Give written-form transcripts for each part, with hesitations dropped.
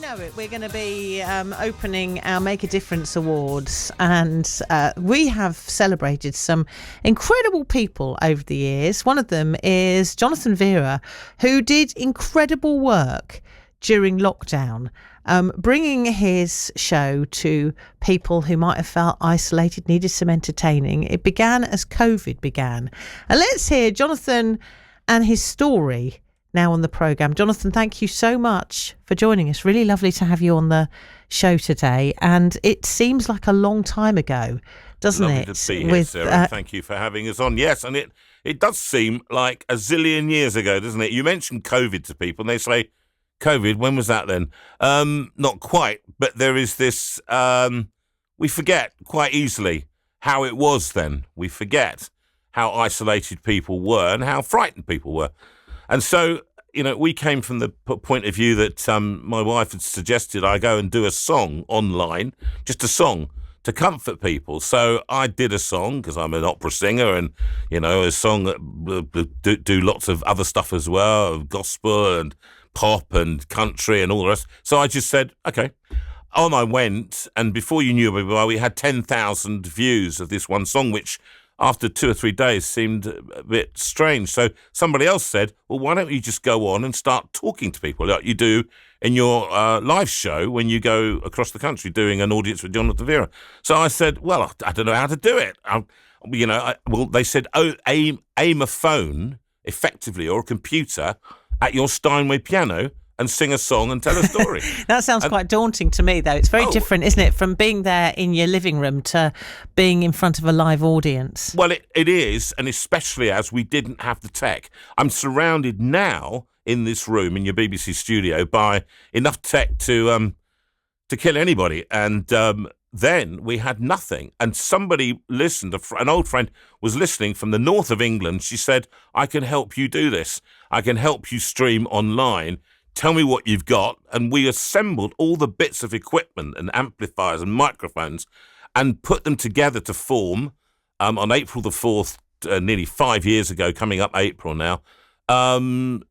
know it, we're going to be opening our Make a Difference Awards, and we have celebrated some incredible people over the years. One of them is Jonathan Veira, who did incredible work during lockdown, bringing his show to people who might have felt isolated, needed some entertaining. It began as COVID began. And let's hear Jonathan and his story now on the programme. Jonathan, thank you so much for joining us. Really lovely to have you on the show today. And it seems like a long time ago, doesn't Lovely it? To be here, Sarah. Thank you for having us on. Yes, and it does seem like a zillion years ago, doesn't it? You mentioned COVID to people and they say, COVID, when was that then? Not quite, but there is this, we forget quite easily how it was then. We forget how isolated people were and how frightened people were. And so, you know, we came from the point of view that my wife had suggested I go and do a song online, just a song to comfort people. So I did a song because I'm an opera singer and, you know, a song that do lots of other stuff as well, gospel and pop and country and all the rest. So I just said, okay. On I went, and before you knew it, we had 10,000 views of this one song, which after 2 or 3 days seemed a bit strange. So somebody else said, well, why don't you just go on and start talking to people like you do in your live show when you go across the country doing an audience with Jonathan Veira. So I said, well, I don't know how to do it. They said, aim a phone effectively or a computer at your Steinway piano and sing a song and tell a story. That sounds quite daunting to me, though. It's very different, isn't it, from being there in your living room to being in front of a live audience? Well, it is, and especially as we didn't have the tech. I'm surrounded now in this room, in your BBC studio, by enough tech to kill anybody. And then we had nothing. And somebody listened, an old friend was listening from the north of England. She said, I can help you do this. I can help you stream online. Tell me what you've got. And we assembled all the bits of equipment and amplifiers and microphones and put them together to form, on April the 4th, nearly 5 years ago, coming up April now,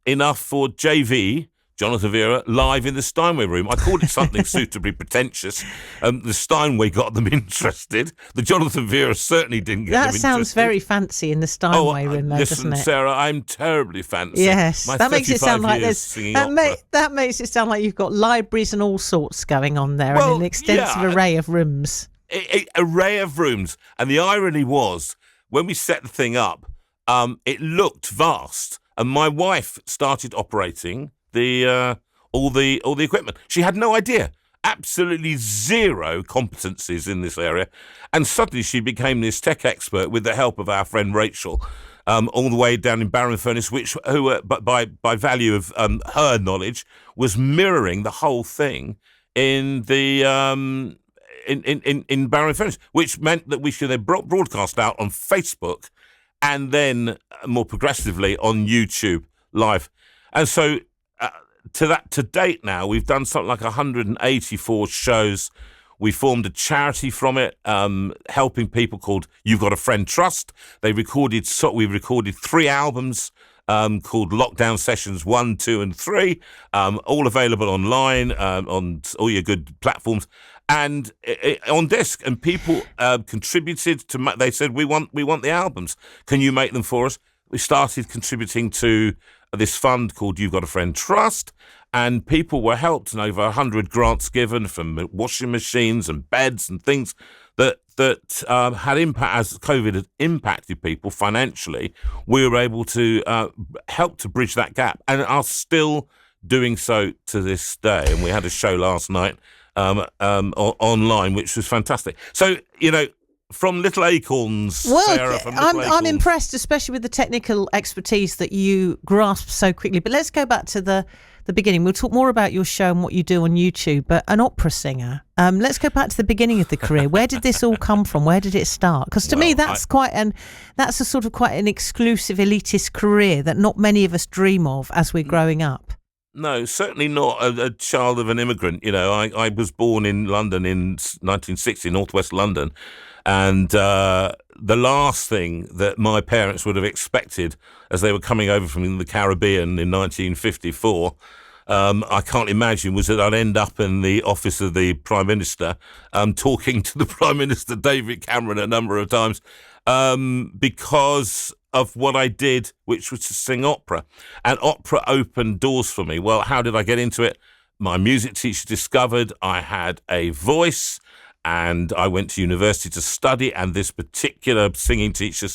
enough for JV, Jonathan Veira, live in the Steinway room. I called it something suitably pretentious. The Steinway got them interested. The Jonathan Veira certainly didn't get them interested. That sounds very fancy in the Steinway room, though, listen, doesn't it? Sarah, I'm terribly fancy. Yes, that makes it sound like there's that makes it sound like you've got libraries and all sorts going on there, and an extensive array of rooms. Array of rooms, and the irony was when we set the thing up, it looked vast, and my wife started operating all the equipment. She had no idea, absolutely zero competencies in this area, and suddenly she became this tech expert with the help of our friend Rachel, all the way down in Barrow-in-Furness, who by value of her knowledge was mirroring the whole thing in the in Barrow-in-Furness, which meant that we should then broadcast out on Facebook and more progressively on YouTube live, and so. To date now, we've done something like 184 shows. We formed a charity from it, helping people called You've Got a Friend Trust. We recorded 3 albums called Lockdown Sessions 1, 2 and 3, all available online on all your good platforms and on disc. And people contributed to. They said, we want the albums. Can you make them for us? We started contributing to this fund called You've Got a Friend Trust, and people were helped, and over 100 grants given from washing machines and beds and things that had impact. As COVID had impacted people financially, we were able to help to bridge that gap, and are still doing so to this day. And we had a show last night online, which was fantastic. So, you know, from little acorns, Sarah, from little acorns. I'm impressed, especially with the technical expertise that you grasp so quickly. But let's go back to the beginning. We'll talk more about your show and what you do on YouTube. But an opera singer, let's go back to the beginning of the career. Where did this all come from? Where did it start? Because to me, that's quite an exclusive elitist career that not many of us dream of as we're growing up. No, certainly not a child of an immigrant. You know, I was born in London in 1960, northwest London. And the last thing that my parents would have expected as they were coming over from the Caribbean in 1954 I can't imagine was that I'd end up in the office of the Prime Minister, talking to the Prime Minister, David Cameron, a number of times, because of what I did, which was to sing opera. And opera opened doors for me. Well, how did I get into it? My music teacher discovered I had a voice, and I went to university to study, and this particular singing teacher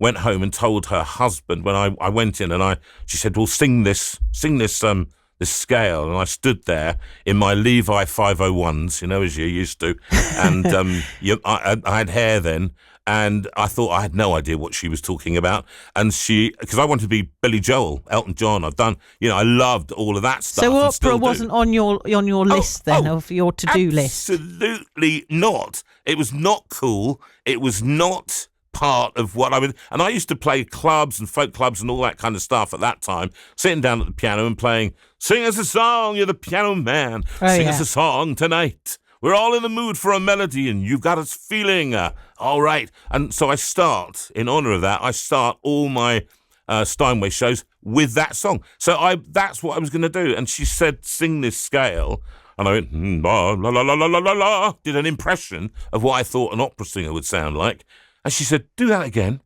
went home and told her husband when I went in, and she said, well, sing this scale. And I stood there in my Levi 501s, as you used to, and I had hair then, and I thought I had no idea what she was talking about. And because I wanted to be Billy Joel, Elton John. I've done, I loved all of that stuff. So opera wasn't on your list of your to-do list? Absolutely not. It was not cool. It was not part of what I would, and I used to play clubs and folk clubs and all that kind of stuff at that time, sitting down at the piano and playing, sing us a song, you're the piano man, sing us a song tonight. We're all in the mood for a melody and you've got us feeling, all right. And so in honour of that, I start all my Steinway shows with that song. So that's what I was going to do. And she said, sing this scale. And I went, la, la, la, la, la, la, la, did an impression of what I thought an opera singer would sound like. And she said, do that again.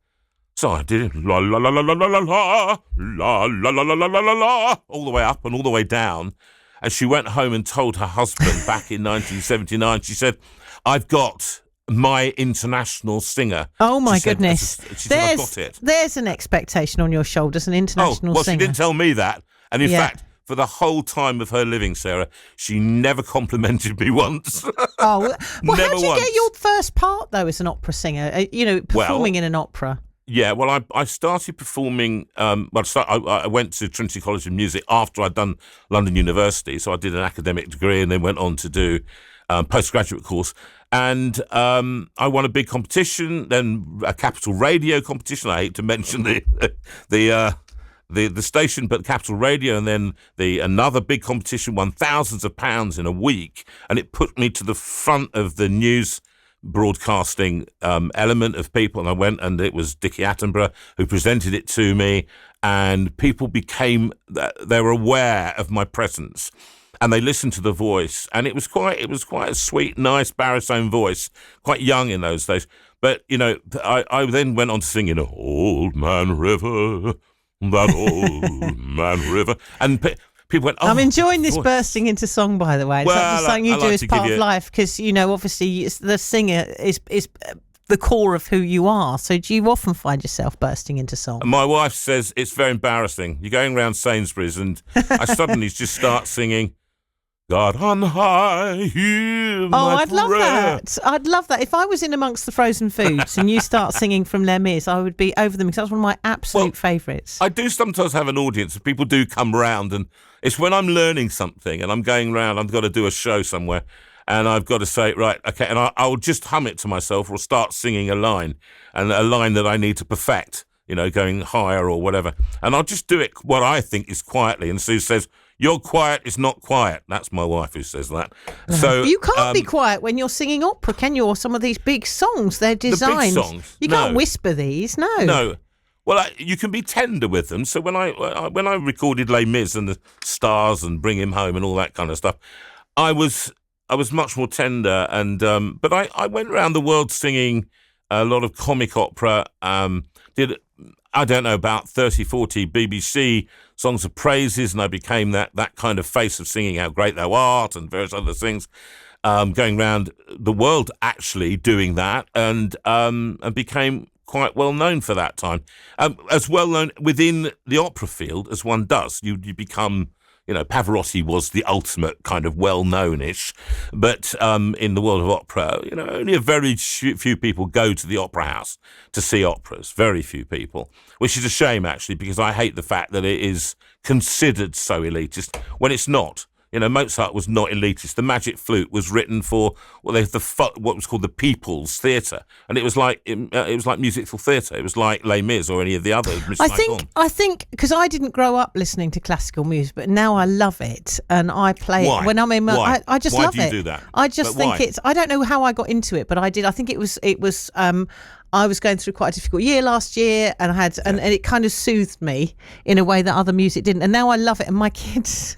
So I did it, la, la, la, la, la, la, la, la, la, la, la, la, la, la, la, all the way up and all the way down. And she went home and told her husband back in 1979, she said, I've got my international singer. Oh, my goodness. She said, I've got it. There's an expectation on your shoulders, an international singer. She didn't tell me that. And in fact, for the whole time of her living, Sarah, she never complimented me once. Oh, well, never how did you once. get your first part, though, as an opera singer, performing in an opera? Yeah, well, I started performing, I went to Trinity College of Music after I'd done London University, so I did an academic degree and then went on to do postgraduate course. And I won a big competition, then a Capital Radio competition. I hate to mention the station, but Capital Radio, and then another big competition, won thousands of pounds in a week, and it put me to the front of the news broadcasting element of people. And I went, and it was Dickie Attenborough who presented it to me, and people they were aware of my presence, and they listened to the voice, and it was quite a sweet, nice baritone voice, quite young in those days. But I then went on to sing in Old Man River, that old man river, and people went, I'm enjoying this bursting into song, by the way. It's not just something you do as part of life, because, obviously the singer is the core of who you are. So do you often find yourself bursting into song? My wife says it's very embarrassing. You're going around Sainsbury's and I suddenly just start singing, God on high, hear my I'd love prayer. that. I'd love that. If I was in amongst the frozen foods and you start singing from Les Mis, I would be over them, because that's one of my absolute favourites. I do sometimes have an audience. People do come round, and it's when I'm learning something and I'm going round, I've got to do a show somewhere, and I've got to say, right, okay, and I'll just hum it to myself or start singing a line that I need to perfect, going higher or whatever. And I'll just do it what I think is quietly. And Sue says, you're quiet is not quiet. That's my wife who says that. So you can't be quiet when you're singing opera, can you? Or some of these big songs, they're designed. The big songs. You can't whisper these, no. No. Well, you can be tender with them. So when I recorded Les Mis and the Stars and Bring Him Home and all that kind of stuff, I was much more tender. And but I went around the world singing a lot of comic opera. Did, I don't know, about 30, 40 BBC songs of praises, and I became that kind of face of singing How Great Thou Art and various other things, going around the world actually doing that, and became quite well known for that time, as well known within the opera field as one does. You become, Pavarotti was the ultimate kind of well-known-ish, but in the world of opera, only a very few people go to the opera house to see operas, very few people, which is a shame, actually, because I hate the fact that it is considered so elitist when it's not. Mozart was not elitist. The Magic Flute was written for what was called the People's Theatre, and it was like musical theatre. It was like Les Mis or any of the others. I think because I didn't grow up listening to classical music, but now I love it, and I play it when I'm in my. Why? I just Why love it. Why do you do that? I just think it's. I don't know how I got into it, but I did. I think it was. I was going through quite a difficult year last year, and I had, and it kind of soothed me in a way that other music didn't. And now I love it. And my kids,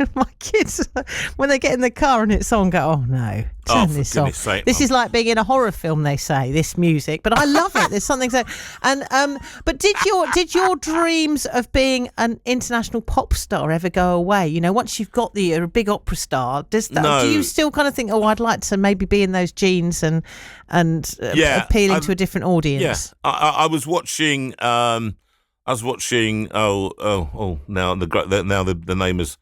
when they get in the car and it's on, go, "Oh no, turn this off." This is like being in a horror film. They say this music, but I love it. There's something so. And but did your dreams of being an international pop star ever go away? You know, once you've got a big opera star, do you still kind of think, oh, I'd like to maybe be in those jeans and appealing to a different audience? Yes, I was watching. Now the name has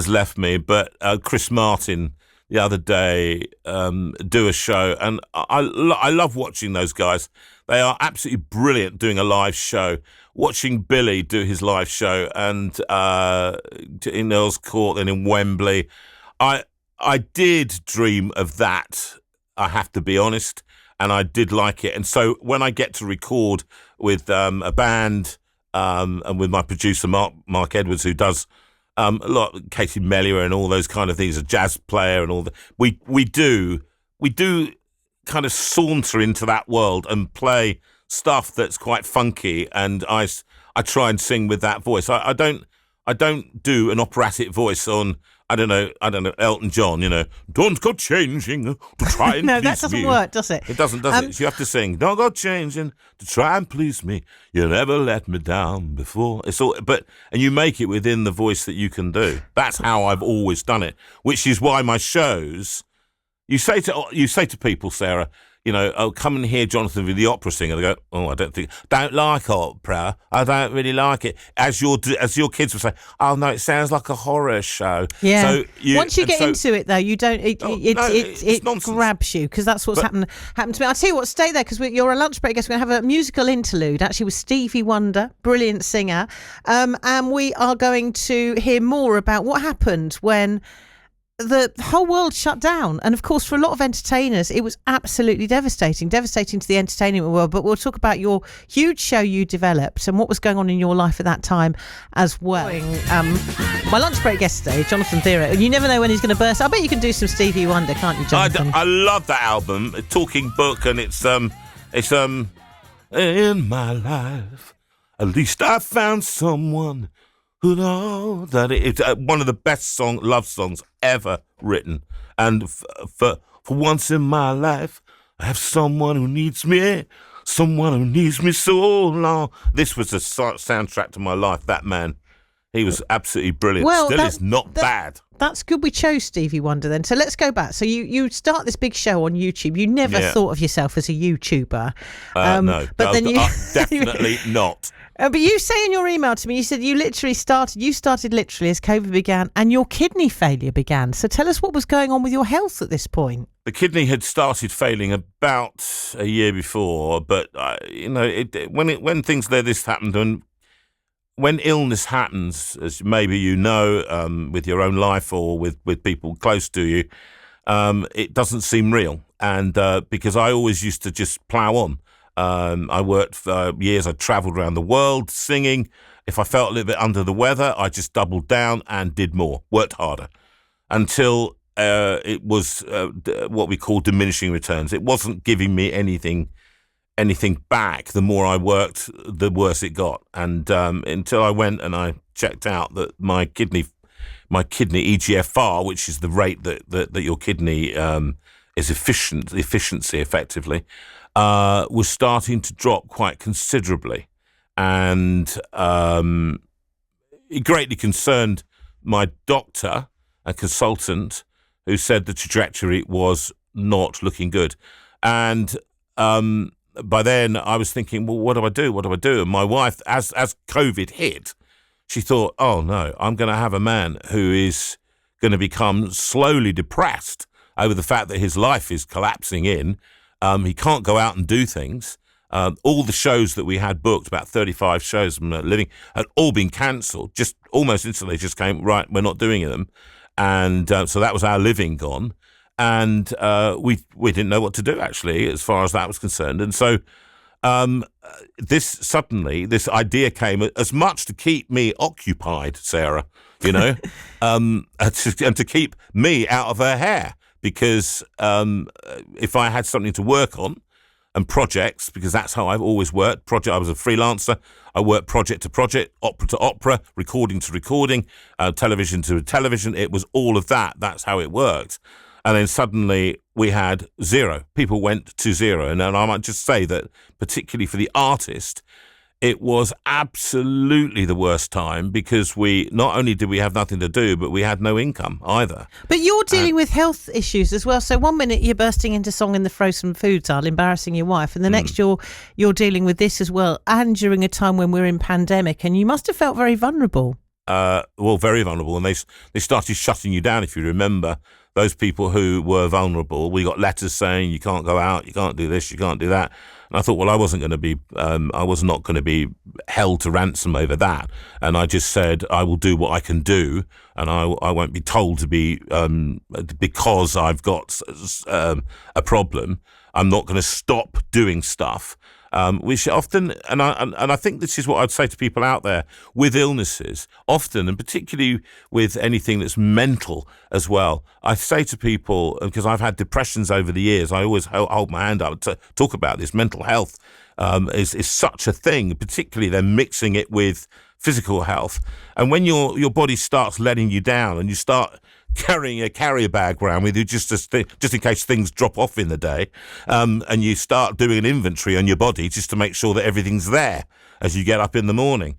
left me, but Chris Martin the other day do a show, and I love watching those guys. They are absolutely brilliant doing a live show. Watching Billy do his live show, and in Earl's Court and in Wembley, I did dream of that. I have to be honest. And I did like it. And so when I get to record with a band and with my producer, Mark Edwards, who does a lot, Katie Mellier and all those kind of things, a jazz player and all that, we do kind of saunter into that world and play stuff that's quite funky. And I try and sing with that voice. I don't do an operatic voice on, I don't know, Elton John, you know, don't go changing to try and no, please that doesn't me. work, does it? It doesn't, does it? So you have to sing, don't go changing to try and please me. You never let me down before. It's all, and you make it within the voice that you can do. That's how I've always done it, which is why my shows, you say to people, Sarah, you know, oh, come and hear Jonathan with the opera singer. They go, oh, don't like opera. I don't really like it. As your kids will say, oh no, it sounds like a horror show. Yeah. So once you get into it, though, you don't. It grabs you, because that's what's happened to me. I'll tell you what, stay there, because you're a lunch break guest. We're going to have a musical interlude, actually, with Stevie Wonder, brilliant singer, and we are going to hear more about what happened when the whole world shut down. And of course, for a lot of entertainers, it was absolutely devastating to the entertainment world. But we'll talk about your huge show you developed and what was going on in your life at that time as well. My lunch break guest today, Jonathan Veira, and you never know when he's going to burst. I bet you can do some Stevie Wonder, can't you, Jonathan? I love that album, Talking Book, and it's in my life, at least I found someone who knows that it's one of the best love songs ever written. And for once in my life, I have someone who needs me so long. This was the soundtrack to my life. That man, he was absolutely brilliant. Well, Still is not bad. That's good. We chose Stevie Wonder then. So let's go back. So you start this big show on YouTube. You never thought of yourself as a YouTuber. No, but then you definitely not. But you say in your email to me, you said you started literally as COVID began and your kidney failure began. So tell us what was going on with your health at this point. The kidney had started failing about a year before, but when things like this happened, and when illness happens, as maybe you know, with your own life or with people close to you, it doesn't seem real. And because I always used to just plough on. I worked for years. I travelled around the world singing. If I felt a little bit under the weather, I just doubled down and did more, worked harder, until it was what we call diminishing returns. It wasn't giving me anything back. The more I worked, the worse it got. And until I went and I checked out that my kidney EGFR, which is the rate that your kidney is efficiency effectively, was starting to drop quite considerably. And it greatly concerned my doctor, a consultant, who said the trajectory was not looking good. And by then I was thinking, well, what do I do? And my wife, as COVID hit, she thought, oh no, I'm going to have a man who is going to become slowly depressed over the fact that his life is collapsing in. He can't go out and do things. All the shows that we had booked, about 35 shows from Living, had all been cancelled. Just almost instantly just came, right, we're not doing them. And so that was our living gone. And we didn't know what to do, actually, as far as that was concerned. And so this idea came as much to keep me occupied, Sarah, and to keep me out of her hair. Because if I had something to work on, and projects, because that's how I've always worked. I was a freelancer. I worked project to project, opera to opera, recording to recording, television to television. It was all of that. That's how it worked. And then suddenly we had zero. People went to zero. And then I might just say that, particularly for the artist, it was absolutely the worst time, because we not only did we have nothing to do, but we had no income either. But you're dealing with health issues as well. So one minute you're bursting into song in the frozen foods aisle, embarrassing your wife, and the next you're dealing with this as well, and during a time when we're in pandemic, and you must have felt very vulnerable. Well, very vulnerable, and they started shutting you down. If you remember, those people who were vulnerable, we got letters saying you can't go out, you can't do this, you can't do that. And I thought, well, I was not going to be held to ransom over that. And I just said, I will do what I can do, and I won't be told to be, because I've got a problem, I'm not going to stop doing stuff. Which often, and I think this is what I'd say to people out there with illnesses, often, and particularly with anything that's mental as well. I say to people, because I've had depressions over the years, I always hold my hand up to talk about this. Mental health is such a thing, particularly then mixing it with physical health. And when your body starts letting you down, and you start carrying a carrier bag around with you just in case things drop off in the day, and you start doing an inventory on your body just to make sure that everything's there as you get up in the morning,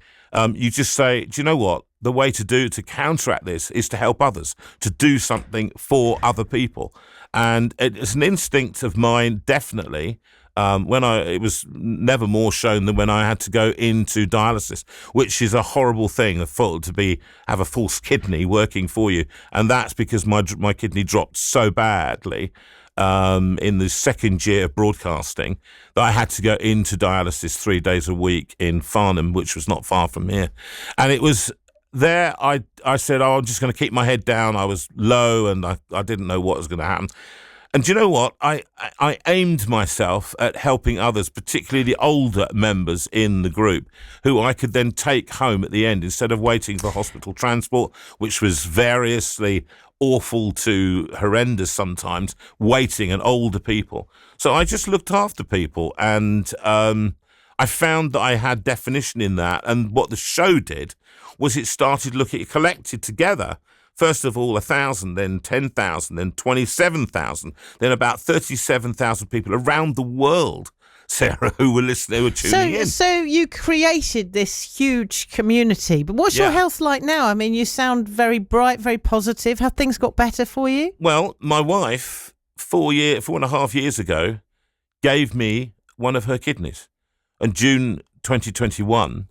you just say, do you know what? The way to counteract this is to help others, to do something for other people. And it's an instinct of mine, definitely. It was never more shown than when I had to go into dialysis, which is a horrible thing, have a false kidney working for you. And that's because my kidney dropped so badly in the second year of broadcasting that I had to go into dialysis 3 days a week in Farnham, which was not far from here. And it was there I said, I'm just going to keep my head down. I was low, and I didn't know what was going to happen. And do you know what? I aimed myself at helping others, particularly the older members in the group, who I could then take home at the end instead of waiting for hospital transport, which was variously awful to horrendous sometimes, waiting, and older people. So I just looked after people, and I found that I had definition in that. And what the show did was it collected together. First of all, 1,000, then 10,000, then 27,000, then about 37,000 people around the world, Sarah, who were listening, who were tuning in. So you created this huge community. But what's your health like now? I mean, you sound very bright, very positive. Have things got better for you? Well, my wife, 4.5 years ago, gave me one of her kidneys. In June 2021,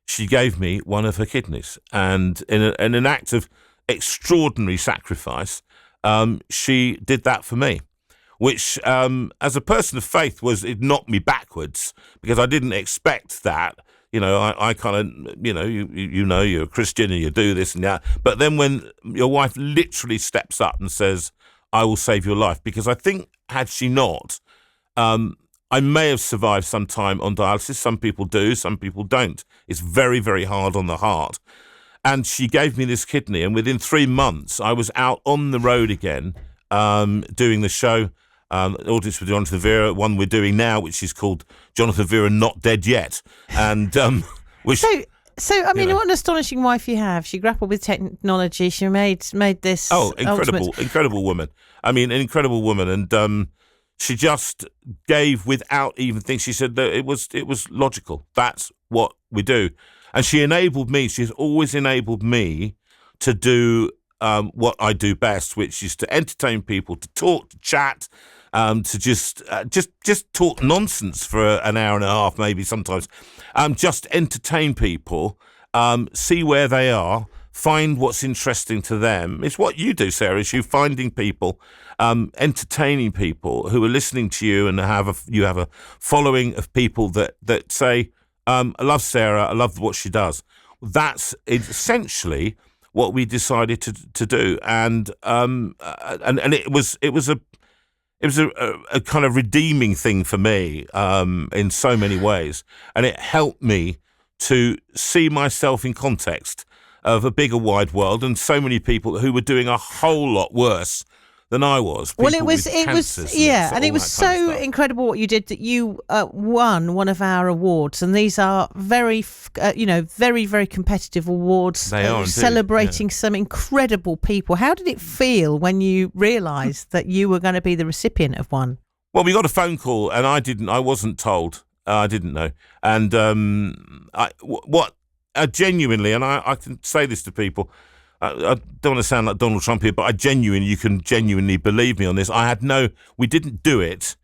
she gave me one of her kidneys. And in an act of extraordinary sacrifice, she did that for me, which as a person of faith it knocked me backwards, because I didn't expect that. I kind of, you're a Christian and you do this and that, but then when your wife literally steps up and says, I will save your life, because I think had she not, I may have survived some time on dialysis. Some people do, some people don't. It's very, very hard on the heart. And she gave me this kidney, and within 3 months, I was out on the road again, doing the show, audience with Jonathan Veira, one we're doing now, which is called Jonathan Veira Not Dead Yet. And So I mean, what an astonishing wife you have. She grappled with technology. She made this. Oh, incredible woman. I mean, an incredible woman, and she just gave without even thinking. She said that it was logical. That's what we do. And she enabled me. She's always enabled me to do what I do best, which is to entertain people, to talk, to chat, to just talk nonsense for an hour and a half, maybe sometimes. Just entertain people, see where they are, find what's interesting to them. It's what you do, Sarah. Is you finding people, entertaining people who are listening to you, and you have a following of people that say, I love Sarah. I love what she does. That's essentially what we decided to do, and it was a kind of redeeming thing for me in so many ways, and it helped me to see myself in context of a bigger wide world and so many people who were doing a whole lot worse than I was. Well, People with cancers and it was so incredible what you did that you won one of our awards, and these are very, very, very competitive awards. They are indeed, celebrating some incredible people. How did it feel when you realised that you were going to be the recipient of one? Well, we got a phone call, and I wasn't told. I didn't know, and genuinely, and I can say this to people. I don't want to sound like Donald Trump here, but you can genuinely believe me on this. We didn't do it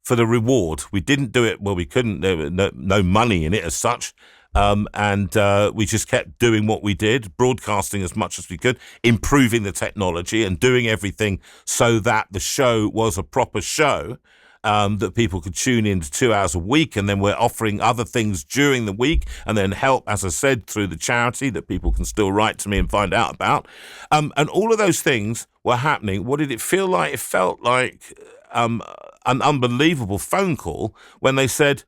for the reward. We didn't do it, well, we couldn't, there was no money in it as such. And we just kept doing what we did, broadcasting as much as we could, improving the technology and doing everything so that the show was a proper show. That people could tune in to 2 hours a week, and then we're offering other things during the week, and then help, as I said, through the charity that people can still write to me and find out about. And all of those things were happening. What did it feel like? It felt like an unbelievable phone call when they said,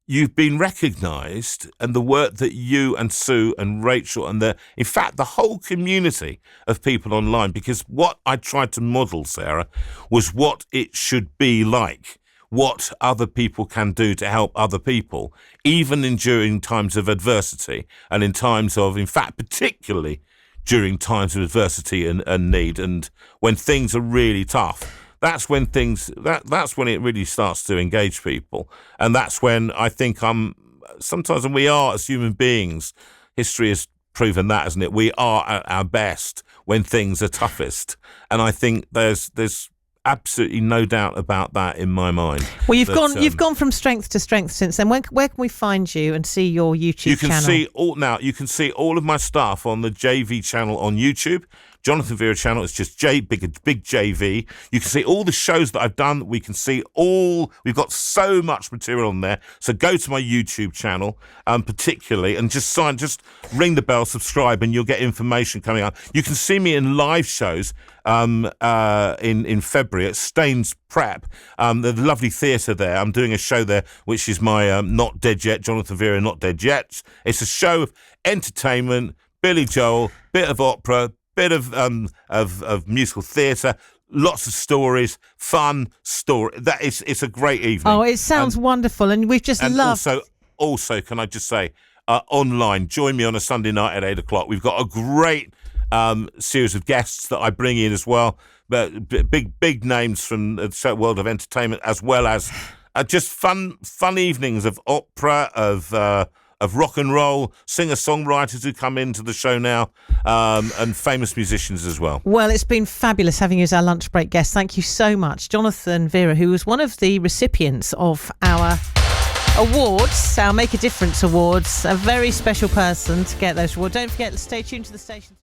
"You've been recognised," and the work that you and Sue and Rachel and in fact, the whole community of people online, because what I tried to model, Sarah, was what it should be like, what other people can do to help other people, even during times of adversity and in times of, in fact, particularly during times of adversity and need, and when things are really tough. That's when that's when it really starts to engage people. And that's when I think sometimes when we are, as human beings, history has proven that, hasn't it? We are at our best when things are toughest. And I think there's absolutely no doubt about that in my mind. Well, you've gone from strength to strength since then. Where can we find you and see your YouTube channel? You can see all of my stuff on the JV channel on YouTube. Jonathan Veira channel is just big JV. You can see all the shows that I've done. We've got so much material on there. So go to my YouTube channel, particularly, and just ring the bell, subscribe, and you'll get information coming up. You can see me in live shows in February at Staines Prep, the lovely theatre there. I'm doing a show there, which is my Not Dead Yet, Jonathan Veira Not Dead Yet. It's a show of entertainment, Billy Joel, bit of opera, bit of musical theatre, lots of stories, fun story. It's a great evening. Oh, it sounds wonderful, and we've just loved. Also, can I just say, online, join me on a Sunday night at 8:00. We've got a great series of guests that I bring in as well, but big names from the world of entertainment, as well as just fun evenings of opera, of rock and roll, singer-songwriters who come into the show now, and famous musicians as well. Well, it's been fabulous having you as our lunch break guest. Thank you so much. Jonathan Veira, who was one of the recipients of our awards, our Make a Difference awards, a very special person to get those awards. Don't forget to stay tuned to the station.